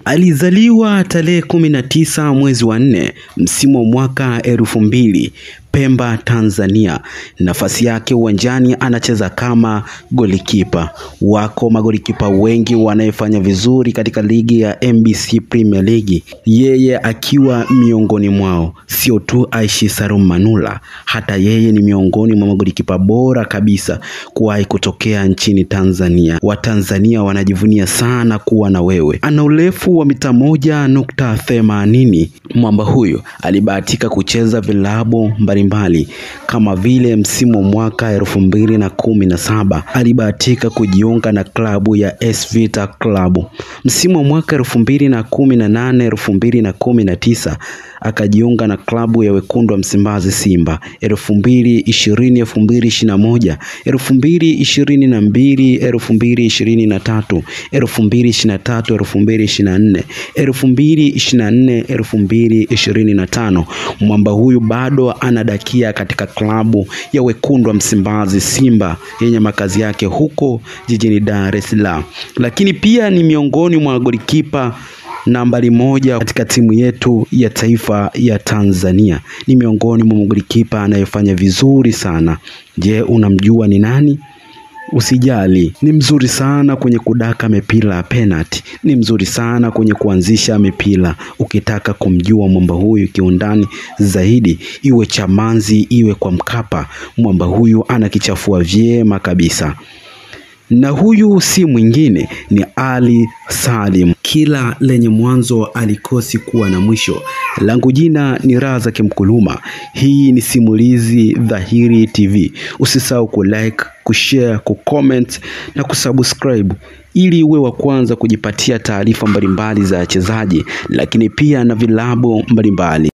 Alizaliwa tarehe 19 mwezi wa 4 msimu wa mwaka 2000 Pemba, Tanzania. Nafasi yake uwanjani anacheza kama golikipa. Wako magolikipa wengi wanayefanya vizuri katika ligi ya NBC Premier League, yeye akiwa miongoni mwao. Sio tu Aishi Salum Manula, hata yeye ni miongoni mwa magolikipa bora kabisa kuwahi kutokea nchini Tanzania. Watanzania wanajivunia sana kuwa na wewe. Ana urefu wa mita 1.80. Mwamba huyo alibahatika kucheza vilabu mbalimbali kama vile msimu mwaka 2017 alibahatika kujiunga na klabu ya AS Vita Club. Msimu mwaka 2018-2019 akajiunga na klabu ya wekundu wa Msimbazi Simba. 2020-2021, 2022-2023, 2023-2024, 2024-2025. Mwamba huyu bado anadakia katika klabu ya wekundu wa Msimbazi Simba yenye makazi yake huko jijini Dar es Salaam. Lakini pia ni miongoni mwa golikipa nambari 1 katika timu yetu ya taifa ya Tanzania. Ni miongoni mwa golikipa anayefanya vizuri sana. Je, unamjua ni nani? Usijali, ni mzuri sana kwenye kudaka mipira ya penalty. Ni mzuri sana kwenye kuanzisha mipira. Ukitaka kumjua mwamba huyu kiundani zaidi, iwe Chamazi iwe kwa Mkapa, mwamba huyu anakichafua vyema kabisa. Na huyu si mwingine ni Ali Salim. Kila lenye mwanzo alikosi kuwa na mwisho. Langu jina ni Razak Mkuluma. Hii ni Simulizi Dhahiri TV. Usisahau kulike, kushare, kucomment na kusubscribe ili uwe wa kwanza kujipatia taarifa mbalimbali za wachezaji, lakini pia na vilabu mbalimbali.